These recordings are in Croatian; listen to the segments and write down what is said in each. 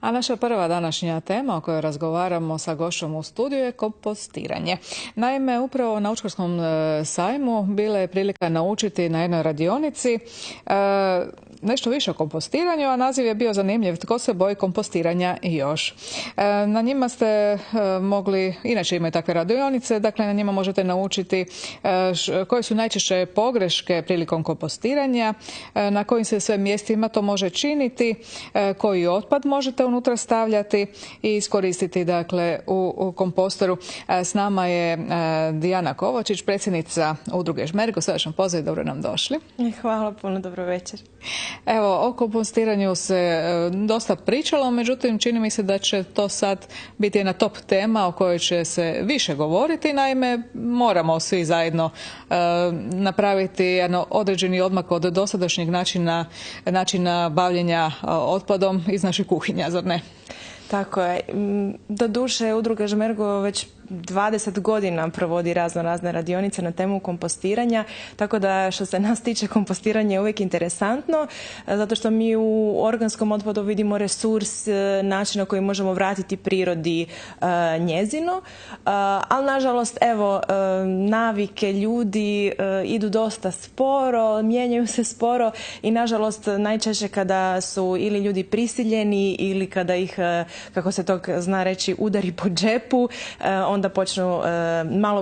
A naša prva današnja tema o kojoj razgovaramo sa gošćom u studiju je kompostiranje. Naime, upravo na Učkarskom sajmu bila je prilika naučiti na jednoj radionici nešto više o kompostiranju, a naziv je bio zanimljiv. Tko se boji kompostiranja i još? Na njima ste mogli, inače imaju takve radionice, dakle na njima možete naučiti koje su najčešće pogreške prilikom kompostiranja, na kojim se sve mjestima to može činiti, koji otpad možete unutra stavljati i iskoristiti dakle u kompostoru. S nama je Dijana Kovačić, predsjednica udruge Žmergo. Srdačan pozdrav, dobro nam došli. Hvala puno, dobro večer. Evo, o kompostiranju se dosta pričalo, međutim čini mi se da će to sad biti jedna top tema o kojoj će se više govoriti. Naime, moramo svi zajedno napraviti jedan određeni odmak od dosadašnjeg načina bavljenja otpadom iz naših kuhinja, zar ne? Tako je. Doduše, udruga Žmergo već 20 godina provodi razne radionice na temu kompostiranja, tako da što se nas tiče kompostiranje je uvijek interesantno, zato što mi u organskom otpadu vidimo resurs, način na koji možemo vratiti prirodi njezino, ali nažalost evo navike ljudi idu dosta sporo, mijenjaju se sporo i nažalost najčešće kada su ili ljudi prisiljeni ili kada ih, kako se to zna reći, udari po džepu, onda počnu,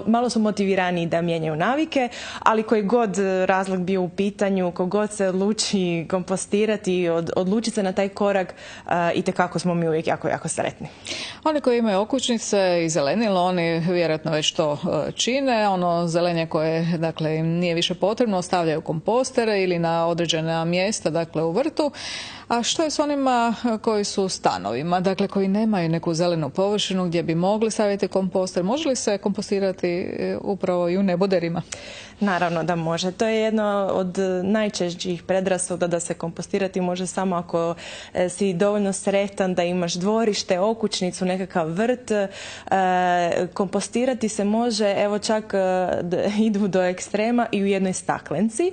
malo su motivirani da mijenjaju navike, ali koji god razlog bio u pitanju, kogod se odluči kompostirati, odluči se na taj korak, itekako smo mi uvijek jako sretni. Oni koji imaju okućnice i zelenilo, oni vjerojatno već to čine. Ono zelenje koje dakle im nije više potrebno ostavljaju kompostere ili na određena mjesta, dakle u vrtu. A što je s onima koji su u stanovima, dakle koji nemaju neku zelenu površinu gdje bi mogli staviti komposter? Može li se kompostirati upravo i u neboderima? Naravno da može. To je jedno od najčešćih predrasuda da se kompostirati može samo ako si dovoljno sretan da imaš dvorište, okućnicu, nekakav vrt. Kompostirati se može, evo čak idu do ekstrema i u jednoj staklenci.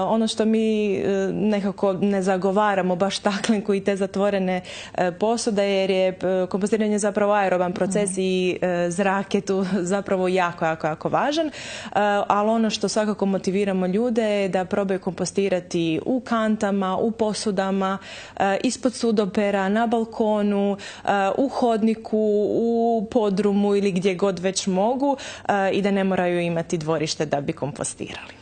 Ono što mi nekako ne zagovaramo baš staklenku i te zatvorene posude, jer je kompostiranje zapravo aeroban proces i zrak je tu zapravo jako važan, ali ono što svakako motiviramo ljude je da probaju kompostirati u kantama, u posudama, ispod sudopera, na balkonu, u hodniku, u podrumu ili gdje god već mogu i da ne moraju imati dvorište da bi kompostirali.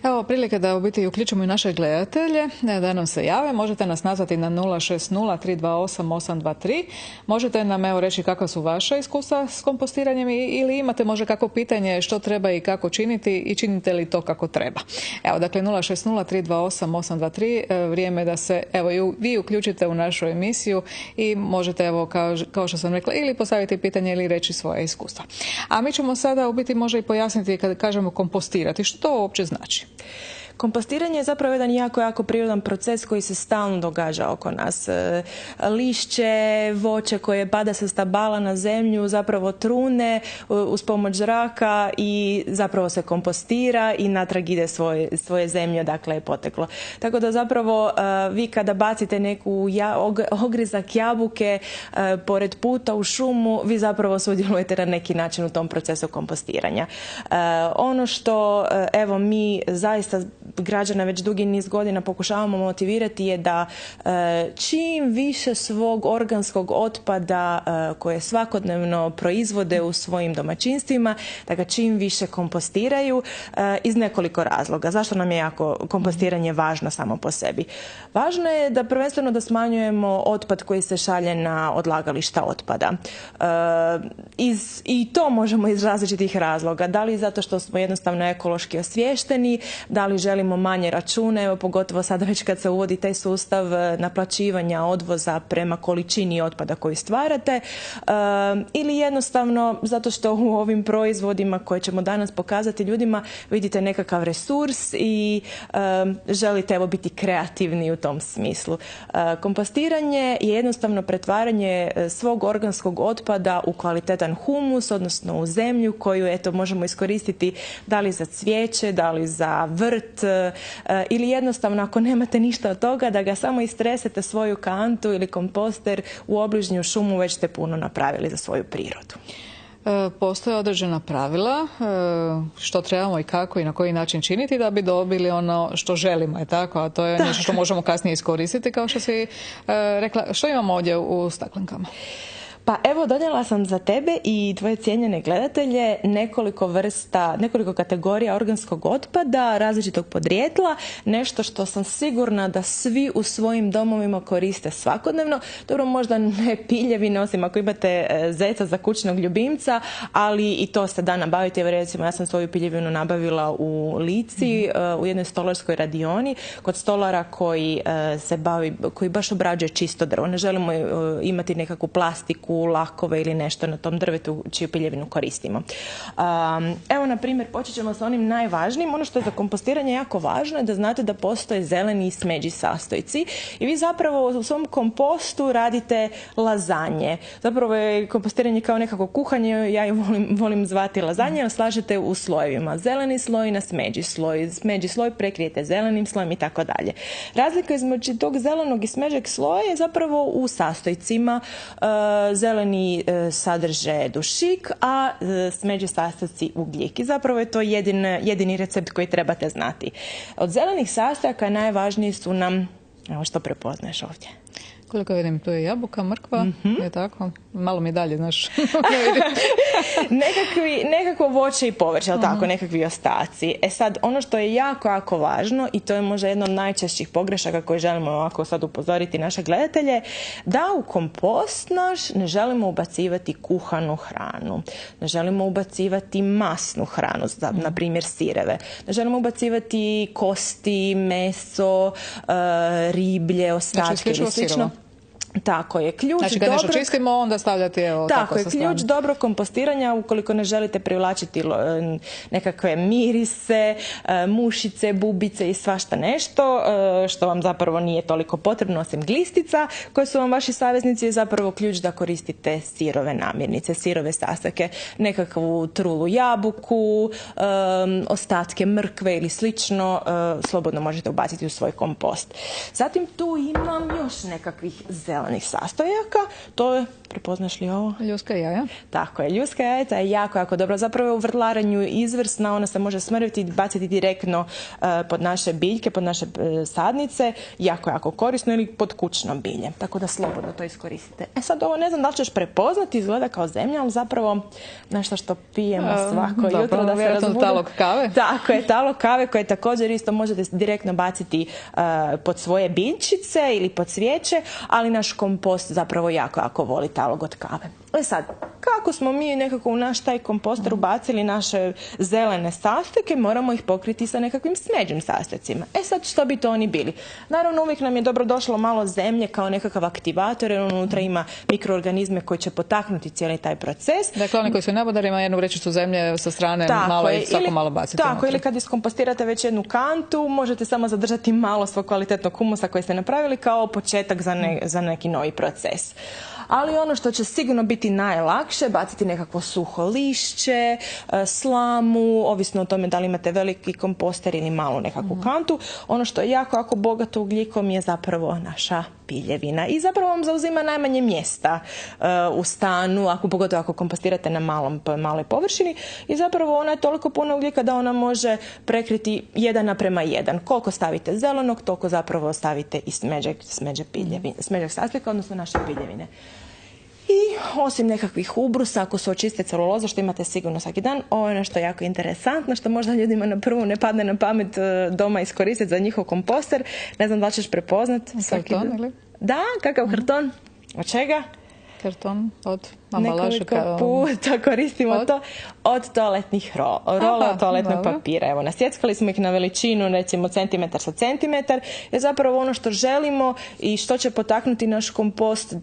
Evo prilike da u biti uključimo i naše gledatelje, da nam se jave. Možete nas nazvati na 060-328-823. Možete nam evo reći kakva su vaša iskustva s kompostiranjem ili imate možda kako pitanje što treba i kako činiti i činite li to kako treba. Evo dakle 060-328-823. Vrijeme je da se evo i vi uključite u našu emisiju i možete evo kao što sam rekla ili postaviti pitanje ili reći svoje iskustva. A mi ćemo sada u biti možda i pojasniti kad kažemo kompostirati što uopće znači. Kompostiranje je zapravo jedan jako prirodan proces koji se stalno događa oko nas. Lišće, voće koje pada sa stabala na zemlju zapravo trune uz pomoć zraka i zapravo se kompostira i natrag ide svoje zemlje, dakle je poteklo. Tako da zapravo vi kada bacite neku ogrizak jabuke pored puta u šumu, vi zapravo sudjelujete na neki način u tom procesu kompostiranja. Ono što evo mi zaista građana već dugi niz godina pokušavamo motivirati je da čim više svog organskog otpada koje svakodnevno proizvode u svojim domaćinstvima, da ga čim više kompostiraju iz nekoliko razloga. Zašto nam je jako kompostiranje važno samo po sebi? Važno je da prvenstveno da smanjujemo otpad koji se šalje na odlagališta otpada. I to možemo iz različitih razloga. Da li zato što smo jednostavno ekološki osviješteni, da li želimo manje račune, evo pogotovo sada već kad se uvodi taj sustav naplaćivanja odvoza prema količini otpada koji stvarate, ili jednostavno zato što u ovim proizvodima koje ćemo danas pokazati ljudima vidite nekakav resurs i želite evo biti kreativni u tom smislu. Kompostiranje je jednostavno pretvaranje svog organskog otpada u kvalitetan humus, odnosno u zemlju koju eto možemo iskoristiti da li za cvijeće, da li za vrt, ili jednostavno ako nemate ništa od toga da ga samo istresete svoju kantu ili komposter u obližnju šumu, već ste puno napravili za svoju prirodu. Postoje određena pravila što trebamo i kako i na koji način činiti da bi dobili ono što želimo, je tako? A to je nešto što možemo kasnije iskoristiti, kao što si rekla. Što imamo ovdje u staklenkama? Pa evo, donijela sam za tebe i tvoje cijenjene gledatelje nekoliko kategorija organskog otpada različitog podrijetla, nešto što sam sigurna da svi u svojim domovima koriste svakodnevno. Dobro, možda ne piljevine, osim ako imate zeca za kućnog ljubimca, ali i to se da nabaviti. Evo, recimo, ja sam svoju piljevinu nabavila u Lici, u jednoj stolarskoj radioni, kod stolara koji baš obrađuje čisto drvo. Ne želimo imati nekakvu plastiku, lakove ili nešto na tom drvetu čiju piljevinu koristimo. Evo, na primjer, počet ćemo sa onim najvažnijim. Ono što je za kompostiranje jako važno je da znate da postoje zeleni i smeđi sastojci i vi zapravo u svom kompostu radite lazanje. Zapravo je kompostiranje kao nekako kuhanje, ja je volim zvati lazanje, jer slažete u slojevima. Zeleni sloj na smeđi sloj, smeđi sloj prekrijete zelenim slojem i tako dalje. Razlika između tog zelenog i smeđeg sloja je zapravo u sastojcima. Zeleni sadrže dušik, a smeđi sastojci ugljik. I zapravo je to jedini recept koji trebate znati. Od zelenih sastojaka najvažniji su nam, evo što prepoznaješ ovdje. Koliko vidim, tu je jabuka, mrkva, je tako? Malo mi dalje, znaš. Nekakvo voće i povrće, ali tako, nekakvi ostaci. E sad, ono što je jako, jako važno, i to je možda jedna od najčešćih pogrešaka koje želimo ovako sad upozoriti naše gledatelje, da u kompost naš ne želimo ubacivati kuhanu hranu, ne želimo ubacivati masnu hranu, na primjer sireve, ne želimo ubacivati kosti, meso, riblje, ostatke ili slično. Tako je. Znači, kad nešto čistimo, onda stavljati evo tako sa strane. Ključ dobro kompostiranja, ukoliko ne želite privlačiti nekakve mirise, mušice, bubice i svašta nešto, što vam zapravo nije toliko potrebno osim glistica, koje su vam vaši saveznici, je zapravo ključ da koristite sirove namirnice, sirove sastojke, nekakvu trulu jabuku, ostatke mrkve ili slično, slobodno možete ubaciti u svoj kompost. Zatim tu imam još nekakvih zelenih sastojaka, to je, prepoznaš li ovo? Ljuska jaja. Tako je, ljuska jaja je jako, jako dobro. Zapravo je u vrtlaranju izvrsna, ona se može smrviti i baciti direktno pod naše biljke, pod naše sadnice, jako, jako korisno, ili pod kućno bilje. Tako da slobodno to iskoristite. E sad, ovo ne znam da li ćeš prepoznati, izgleda kao zemlja, ali zapravo nešto što pijemo svako jutro da se razbude. Talog kave. Tako je, talog kave koje također isto možete direktno baciti pod svoje biljčice ili pod cvijeće, ali naš kompost zapravo jako, jako voli talog od kave. E sad, kako smo mi nekako u naš taj komposter ubacili naše zelene sastojke, moramo ih pokriti sa nekakvim smeđim sastojcima. E sad, što bi to oni bili? Naravno, uvijek nam je dobro došlo malo zemlje kao nekakav aktivator, jer unutra ima mikroorganizme koji će potaknuti cijeli taj proces. Dakle, oni koji su nebodari, ima jednu vrećicu zemlje sa strane, malo i svako malo baciti. Tako, ili kad iskompostirate već jednu kantu, možete samo zadržati malo svog kvalitetnog humusa koji ste napravili kao početak za neki novi proces. Ali ono što će sigurno biti najlakše, baciti nekakvo suho lišće, slamu, ovisno o tome da li imate veliki komposter ili malu nekakvu kantu. Ono što je jako, jako bogato ugljikom je zapravo naša piljevina. I zapravo vam zauzima najmanje mjesta u stanu, pogotovo ako kompostirate na maloj površini. I zapravo ona je toliko puno ugljika da ona može prekriti 1:1. Koliko stavite zelenog, toliko zapravo stavite i smeđeg sastojka, odnosno naše piljevine. I osim nekakvih ubrusa, ako su od čiste celuloze, što imate sigurno svaki dan, ovo je nešto jako interesantno, što možda ljudima na prvu ne padne na pamet doma iskoristiti za njihov komposter. Ne znam da li ćeš prepoznat. Karton, ili? Da, kakav karton? Od čega? Karton od ambalaže. Nekoliko puta koristimo to od toaletnih rola toaletnog papira. Evo, nasjeckali smo ih na veličinu, recimo centimetar sa centimetar, je zapravo ono što želimo i što će potaknuti naš kompost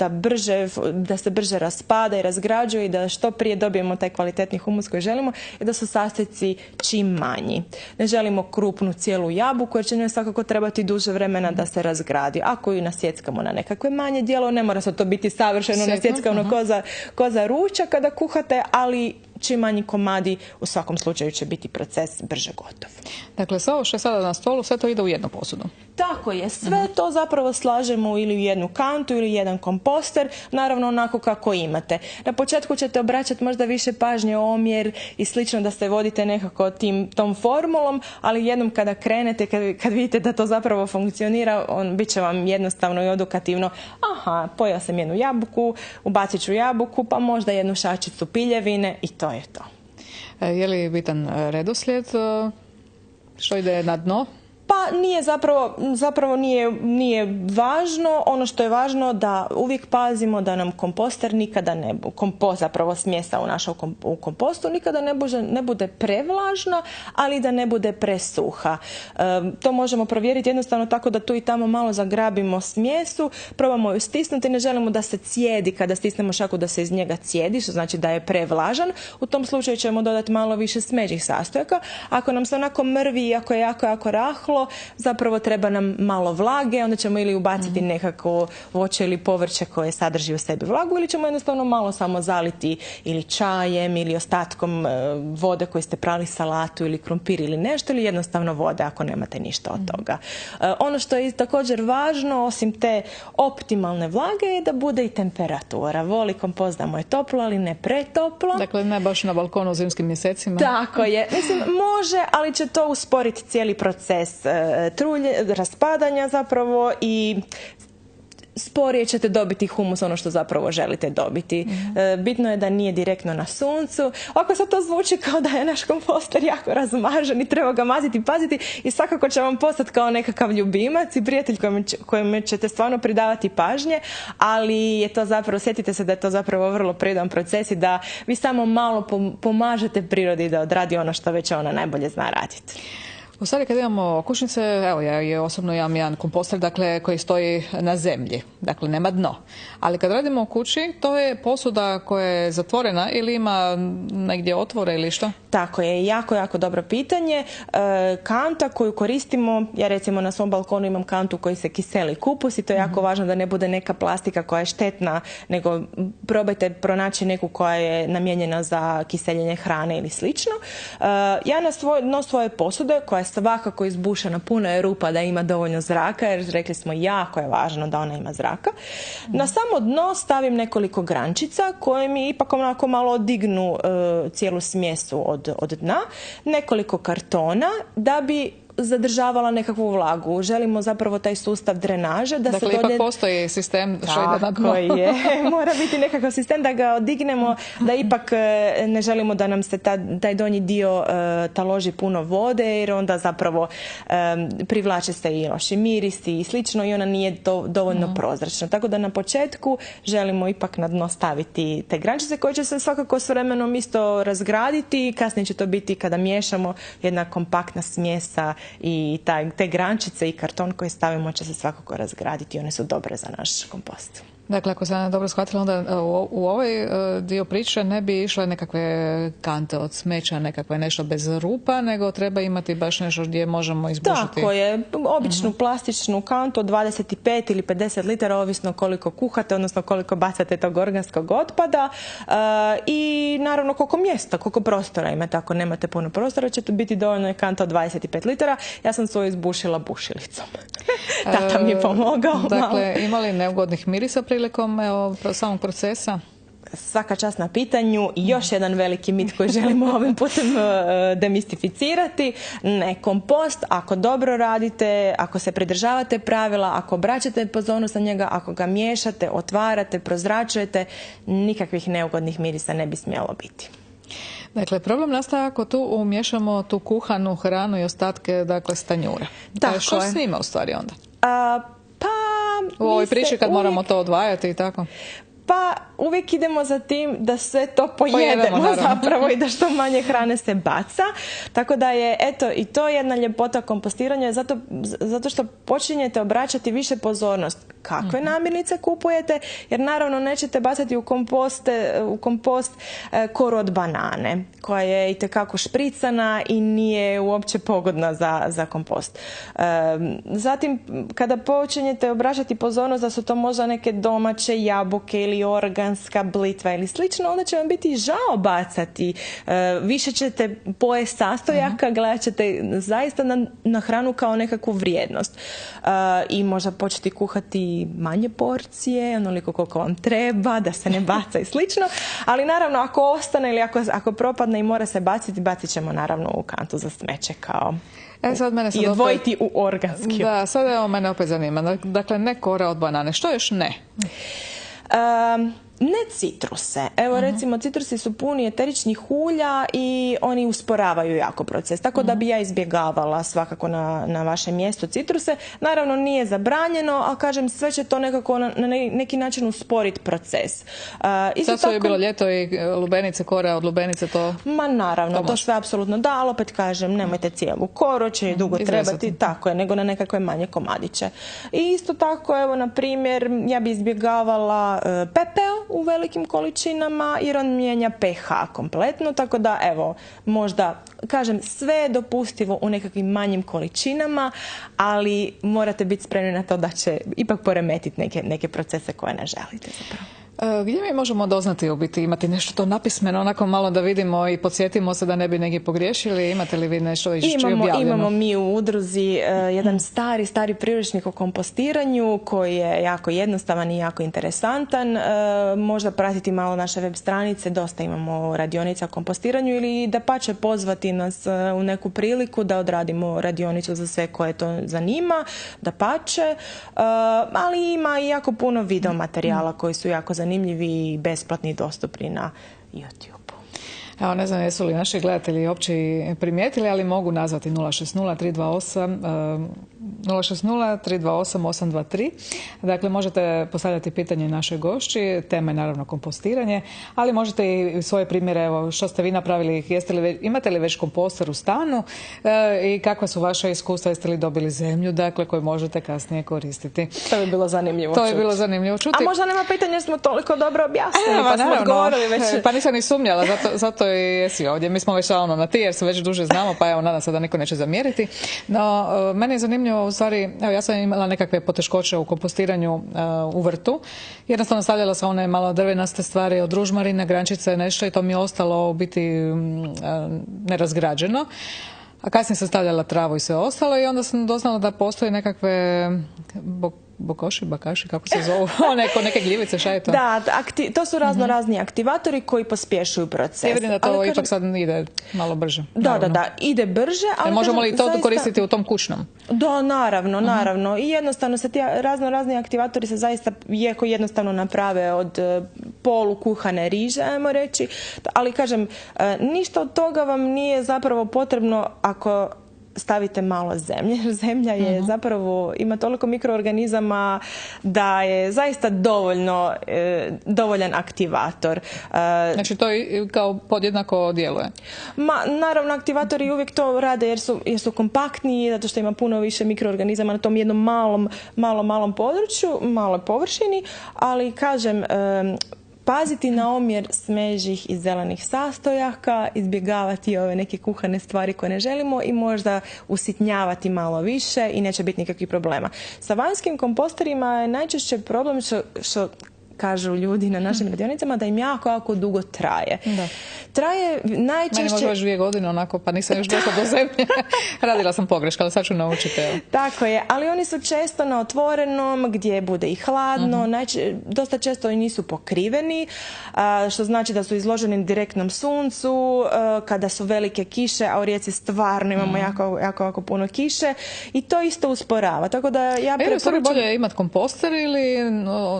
da se brže raspada i razgrađuje i da što prije dobijemo taj kvalitetni humus koji želimo i da su sastojci čim manji. Ne želimo krupnu cijelu jabuku jer će njoj svakako trebati duže vremena da se razgradi. Ako ju nasjeckamo na nekakve manje dijelo, ne mora se to biti savršeno nasjeckano ko za ručak kada kuhate, ali čim manji komadi, u svakom slučaju će biti proces brže gotov. Dakle, sve ovo što je sada na stolu, sve to ide u jednu posudu. Tako je, sve to zapravo slažemo ili u jednu kantu ili jedan komposter, naravno onako kako imate. Na početku ćete obraćati možda više pažnje, omjer i slično, da se vodite nekako tom formulom, ali jednom kada krenete, kad vidite da to zapravo funkcionira, bit će vam jednostavno i edukativno. Aha, pojela sam jednu jabuku, ubacit ću jabuku, pa možda jednu šačicu piljevine i to je to. Je li bitan redoslijed što ide na dno? Pa nije zapravo nije važno. Ono što je važno da uvijek pazimo da nam komposter nikada zapravo smjesa u kompostu nikada ne bude prevlažna, ali da ne bude presuha. To možemo provjeriti jednostavno tako da tu i tamo malo zagrabimo smjesu, probamo ju stisnuti, ne želimo da se cijedi kada stisnemo šaku, da se iz njega cijedi, što znači da je prevlažan. U tom slučaju ćemo dodati malo više smeđih sastojaka. Ako nam se onako mrvi i ako je jako rahlo, zapravo treba nam malo vlage, onda ćemo ili ubaciti nekako voće ili povrće koje sadrži u sebi vlagu, ili ćemo jednostavno malo samo zaliti ili čajem ili ostatkom vode koje ste prali salatu ili krumpir ili nešto, ili jednostavno vode ako nemate ništa od toga. Ono što je također važno, osim te optimalne vlage, je da bude i temperatura. Voli kompost da mu je toplo, ali ne pretoplo. Dakle, ne baš na balkonu u zimskim mjesecima. Tako je. Mislim, može, ali će to usporiti cijeli proces raspadanja zapravo i sporije ćete dobiti humus, ono što zapravo želite dobiti. Bitno je da nije direktno na suncu. Ako sad to zvuči kao da je naš komposter jako razmažen i treba ga maziti i paziti, i svakako će vam postati kao nekakav ljubimac i prijatelj kojem ćete stvarno pridavati pažnje, ali je to zapravo, sjetite se da je to zapravo vrlo prirodan proces i da vi samo malo pomažete prirodi da odradi ono što već ona najbolje zna raditi. U stvari kad imamo okućnice, evo ja osobno imam jedan komposter, dakle, koji stoji na zemlji, dakle nema dno. Ali kad radimo u kući, to je posuda koja je zatvorena ili ima negdje otvore ili što? Tako je, jako dobro pitanje. Kanta koju koristimo, ja recimo na svom balkonu imam kantu koji se kiseli kupus i to je jako važno da ne bude neka plastika koja je štetna, nego probajte pronaći neku koja je namijenjena za kiseljenje hrane ili slično. Ja na dno svoje posude, koja je svakako izbušena, puno je rupa da ima dovoljno zraka, jer rekli smo jako je važno da ona ima zraka. Na samo dno stavim nekoliko grančica koje mi ipak onako malo dignu cijelu smjesu od dna, nekoliko kartona da bi zadržavala nekakvu vlagu. Želimo zapravo taj sustav drenaže da dakle, se ipak postoji sistem što ide na dno. Tako je. Mora biti nekakav sistem da ga odignemo, da ipak ne želimo da nam se taj donji dio taloži puno vode, jer onda zapravo privlače se i loši mirisi i slično i ona nije dovoljno prozračna. Tako da na početku želimo ipak na dno staviti te grančice koje će se svakako s vremenom isto razgraditi. Kasnije će to biti kada miješamo jedna kompaktna smjesa i te grančice i karton koji stavimo će se svakako razgraditi i one su dobre za naš kompost. Dakle, ako sam dobro shvatila, onda u ovaj dio priče ne bi išle nekakve kante od smeća, nekakve nešto bez rupa, nego treba imati baš nešto gdje možemo izbušiti. Tako je, običnu plastičnu kantu od 25 ili 50 litara, ovisno koliko kuhate, odnosno koliko bacate tog organskog otpada i naravno koliko mjesta, koliko prostora imate. Ako nemate puno prostora, će to biti dovoljno je kanta od 25 litara. Ja sam svoju izbušila bušilicom. Tata mi je pomogao. Dakle, ima li neugodnih mirisa prilikom samog procesa? Svaka čast na pitanju. Još jedan veliki mit koji želimo ovim putem demistificirati. Ne, kompost, ako dobro radite, ako se pridržavate pravila, ako obraćate pozornost na njega, ako ga miješate, otvarate, prozračujete, nikakvih neugodnih mirisa ne bi smjelo biti. Dakle, problem nastaje ako tu umiješamo tu kuhanu hranu i ostatke, dakle, s tanjura. Što s njima u stvari onda? U ovoj priči kad moramo to odvajati i tako? Pa uvijek idemo za tim da sve to pojedemo zapravo i da što manje hrane se baca. Tako da je eto i to jedna ljepota kompostiranja zato što počinjete obraćati više pozornost kakve namirnice kupujete, jer naravno nećete bacati u kompost koru od banane koja je itekako špricana i nije uopće pogodna za kompost. Zatim kada počinjete obraćati pozornost da su to možda neke domaće jabuke ili organske organska blitva ili slično, onda će vam biti žao bacati. Više ćete pojesti sastojaka, gledat ćete zaista na hranu kao nekakvu vrijednost. I možda početi kuhati manje porcije, onoliko koliko vam treba, da se ne baca i slično. Ali naravno, ako ostane ili ako propadne i mora se baciti, bacit ćemo naravno u kantu za smeće kao... I odvojiti u organski. Da, sada evo mene opet zanima. Dakle, ne kora od banane. Što još ne? Ne citruse. Evo recimo citrusi su puni eteričnih ulja i oni usporavaju jako proces. Tako da bi ja izbjegavala svakako na vašem mjestu citruse. Naravno nije zabranjeno, ali kažem sve će to nekako na neki način usporiti proces. Sad je bilo ljeto i lubenice, kora od lubenice to... Ma naravno, to sve apsolutno da, ali opet kažem nemojte cijelu koru, će dugo trebati, tako je, nego na nekakve manje komadiće. I isto tako, evo na primjer, ja bi izbjegavala pepeo u velikim količinama jer on mijenja pH kompletno, tako da evo možda kažem sve je dopustivo u nekakvim manjim količinama, ali morate biti spremni na to da će ipak poremetiti neke procese koje ne želite zapravo. Gdje mi možemo doznati u biti, imati nešto to napismeno, onako malo da vidimo i podsjetimo se da ne bi negdje pogriješili? Imate li vi nešto objavljeno? Imamo mi u udruzi jedan stari priručnik o kompostiranju koji je jako jednostavan i jako interesantan. Možda pratiti malo naše web stranice, dosta imamo radionica o kompostiranju ili dapače pozvati nas u neku priliku da odradimo radionicu za sve koje to zanima, dapače. Ali ima i jako puno video materijala koji su jako zanimljivi i besplatni i dostupni na YouTube. Evo, ne znam jesu li naši gledatelji uopće primijetili, ali mogu nazvati 060-328-823. Dakle, možete postavljati pitanje našoj gošći, tema je naravno kompostiranje, ali možete i svoje primjere, evo, što ste vi napravili, imate li već komposter u stanu i kakva su vaša iskustva, jeste li dobili zemlju, dakle, koju možete kasnije koristiti. To bi bilo zanimljivo čuti. A možda nema pitanja jer smo toliko dobro objasnili, pa smo odgovorili već. Pa nisam ni sumnjala, zato i jesi ovdje. Mi smo već na ti jer se već duže znamo, pa evo, nadam se da niko neće zamjeriti. No, meni je zanimljivo, u stvari, evo, ja sam imala nekakve poteškoće u kompostiranju u vrtu. Jednostavno stavljala sam one malo drvenaste stvari od ružmarine, grančice, nešto i to mi je ostalo u biti nerazgrađeno. A kasnije sam stavljala travu i sve ostalo i onda sam doznala da postoje nekakve bakaši, kako se zovu, neke gljivice, šta je to? Da, to su razni aktivatori koji pospješuju proces. Ja vidim da to ipak sad ide malo brže. Da, ide brže. Ali možemo li to koristiti u tom kućnom? Da, naravno. I jednostavno se ti razni aktivatori se zaista jednostavno naprave od polukuhane riže, ajmo reći. Ali kažem, ništa od toga vam nije zapravo potrebno ako stavite malo zemlje. Zemlja je zapravo, ima toliko mikroorganizama da je zaista dovoljan aktivator. Znači to kao podjednako djeluje? Naravno, aktivatori uvijek to rade jer su kompaktniji, zato što ima puno više mikroorganizama na tom jednom malom području, maloj površini, ali kažem, paziti na omjer smežih i zelenih sastojaka, izbjegavati ove neke kuhane stvari koje ne želimo i možda usitnjavati malo više i neće biti nikakvih problema. Sa vanjskim komposterima je najčešće problem što kažu ljudi na našim radionicama da im jako dugo traje. Da. Traje najčešće... Meni možda još 2 godine onako, pa nisam još došla do zemlje. Radila sam pogreška, ali sad ću naučiti. Evo. Tako je, ali oni su često na otvorenom, gdje bude i hladno, dosta često i nisu pokriveni, što znači da su izloženi direktnom suncu, kada su velike kiše, a u Rijeci stvarno imamo jako puno kiše i to isto usporava. Tako da ja preporučam... bolje imati komposter ili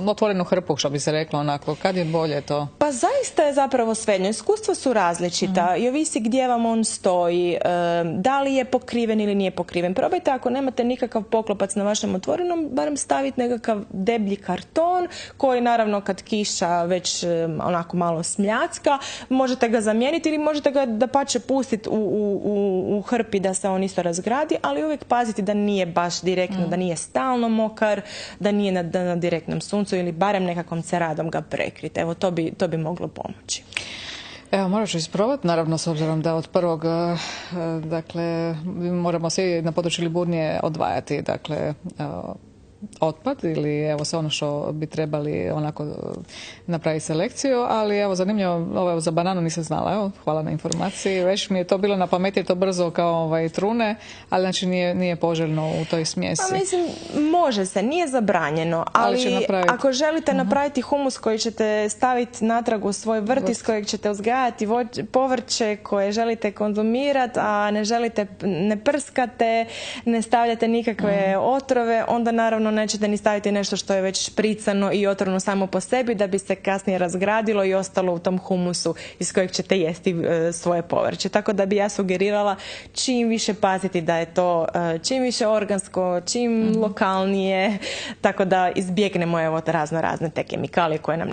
otvorenu hrpu, što bi se reklo onako, kad je bolje to? Pa zaista je zapravo svejedno. Iskustva su različita i ovisi gdje vam on stoji, da li je pokriven ili nije pokriven. Probajte ako nemate nikakav poklopac na vašem otvorenom, barem staviti nekakav deblji karton koji naravno kad kiša već onako malo smljacka, možete ga zamijeniti ili možete ga dapače pustiti u hrpi da se on isto razgradi, ali uvijek paziti da nije baš direktno, da nije stalno mokar, da nije na direktnom suncu ili barem nekakvom ceradom ga prekriti. Evo, to bi moglo pomoći. Evo, morat ću isprobati, naravno, s obzirom da od prvog, dakle, moramo svi na području Liburnije odvajati, dakle, otpad ili evo sve ono što bi trebali onako napraviti selekciju, ali evo zanimljivo, ovo za bananu nisam znala, evo, hvala na informaciji, već mi je to bilo na pameti, to brzo kao trune, ali znači nije poželjno u toj smjesi. Pa mislim, može se, nije zabranjeno, ali ako želite napraviti humus koji ćete staviti natrag u svoj vrt iz kojeg ćete uzgajati povrće koje želite konzumirati, a ne prskate, ne stavljate nikakve otrove, onda naravno nećete ni staviti nešto što je već špricano i otrovno samo po sebi da bi se kasnije razgradilo i ostalo u tom humusu iz kojeg ćete jesti svoje povrće. Tako da bi ja sugerirala čim više paziti da je to čim više organsko, čim lokalnije, tako da izbjegnemo evo razne te kemikalije koje nam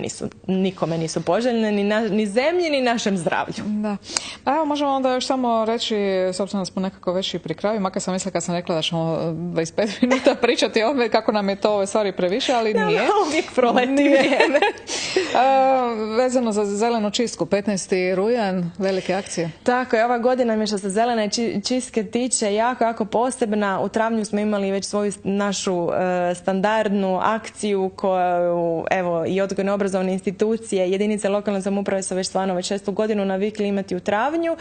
nikome nisu poželjne, ni zemlji, ni našem zdravlju. Da. Pa evo možemo onda još samo reći, s obzirom da smo nekako već i pri kraju, makar sam mislila kad sam rekla da ćemo 25 minuta pričati o ovome kako nam je to ove stvari previše, ali nije. Uvijek proleti vrijeme. Vezano za zelenu čistku, 15. rujan, velike akcije. Tako je, ova godina mi što se zelene čistke tiče jako posebna. U travnju smo imali već svoju našu standardnu akciju koju evo i odgojno-obrazovne institucije, jedinice lokalne samouprave su već stvarno već 6. godinu navikli imati u travnju.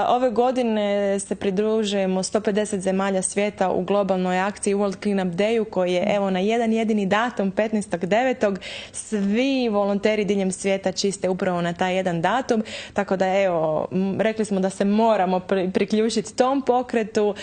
Ove godine se pridružujemo 150 zemalja svijeta u globalnoj akciji World Cleanup Dayu koji je evo na jedan jedini datum 15.9. Svi volonteri diljem svijeta čiste upravo na taj jedan datum, tako da evo rekli smo da se moramo priključiti tom pokretu,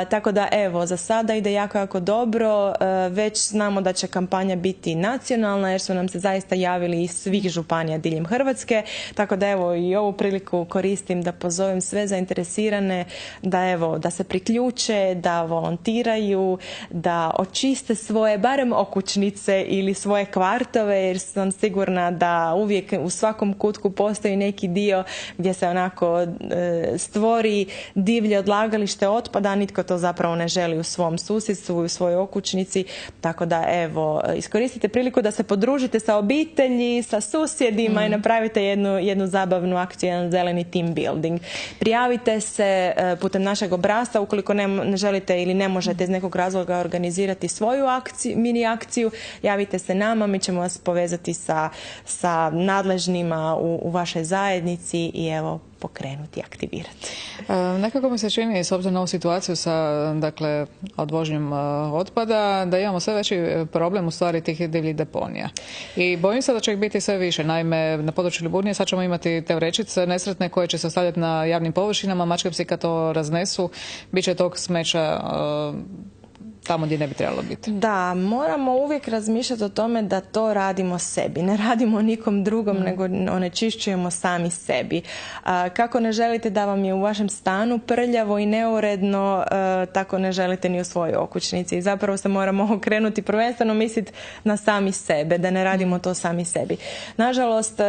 tako da evo za sada ide jako dobro, već znamo da će kampanja biti nacionalna jer su nam se zaista javili iz svih županija diljem Hrvatske, tako da evo i ovu priliku koristim da pozovem sve zainteresirane da se priključe, da volontiraju, da očiste svoje barem okućnice ili svoje kvartove jer sam sigurna da uvijek u svakom kutku postoji neki dio gdje se onako stvori divlje odlagalište otpada, nitko to zapravo ne želi u svom susjedstvu i u svojoj okućnici, tako da evo iskoristite priliku da se podružite sa obitelji, sa susjedima i napravite jednu zabavnu akciju, jedan zeleni team building. Prijavite se putem našeg obrasca ukoliko ne želite ili ne možete iz nekog razloga organizirati svoju mini akciju, javite se nama, mi ćemo vas povezati sa nadležnima u vašoj zajednici i evo pokrenuti, aktivirati. Nekako mi se čini, s obzirom na ovu situaciju sa odvožnjom otpada, da imamo sve veći problem u stvari tih divljih deponija. I bojim se da će ih biti sve više. Naime, na području Liburnije sad ćemo imati te vrećice nesretne koje će se ostavljati na javnim površinama, mačke psi kad to raznesu, bit će tog smeća tamo gdje ne bi trebalo biti. Da, moramo uvijek razmišljati o tome da to radimo sebi. Ne radimo nikom drugom, nego onečišćujemo sami sebi. Kako ne želite da vam je u vašem stanu prljavo i neuredno, tako ne želite ni u svojoj okućnici. I zapravo se moramo okrenuti prvenstveno misliti na sami sebe, da ne radimo to sami sebi. Nažalost,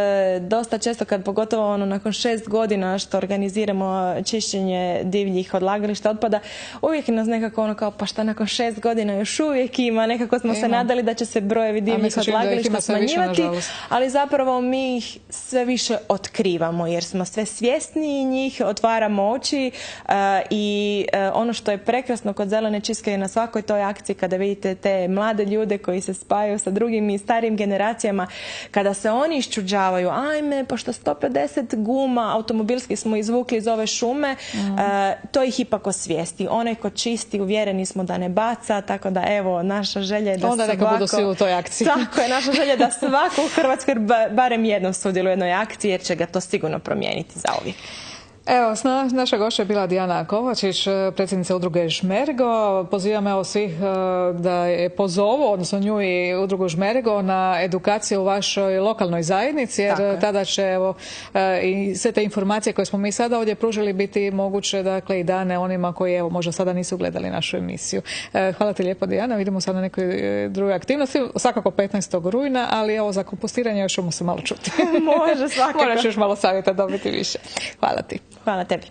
dosta često pogotovo nakon 6 godina što organiziramo čišćenje divljih odlagališta otpada, uvijek nas nekako kao pa šta nakon 6 godina još uvijek ima, nekako smo se nadali da će se brojevi divljih odlagališta smanjivati, ali zapravo mi ih sve više otkrivamo jer smo sve svjesniji njih, otvaramo oči i ono što je prekrasno kod zelene čistke na svakoj toj akciji kada vidite te mlade ljude koji se spajaju sa drugim i starijim generacijama, kada se oni iščuđavaju, ajme, pošto 150 guma automobilski smo izvukli iz ove šume, to ih ipak osvijesti. Onaj ko čisti, uvjereni smo da ne baca, tako da evo, naša želja je da onda neka budu svi u toj akciji. Tako je, naša želja je da svako u Hrvatskoj barem jednom sudjeluje u jednoj akciji, jer će ga to sigurno promijeniti zauvijek. Evo, naša gošća je bila Dijana Kovačić, predsjednica udruge Žmergo. Pozivam svih da je pozovu, odnosno nju i udrugu Žmergo, na edukaciju u vašoj lokalnoj zajednici, jer tada će i sve te informacije koje smo mi sada ovdje pružili biti moguće, dakle, i dane onima koji možda sada nisu gledali našu emisiju. Hvala ti lijepo, Dijana. Vidimo sad na nekoj drugoj aktivnosti, svakako 15. rujna, ali za kompostiranje još ćemo se malo čuti. Može, svakako. Moraš još malo savjeta dobiti više. Hvala ti. Hvala tebi.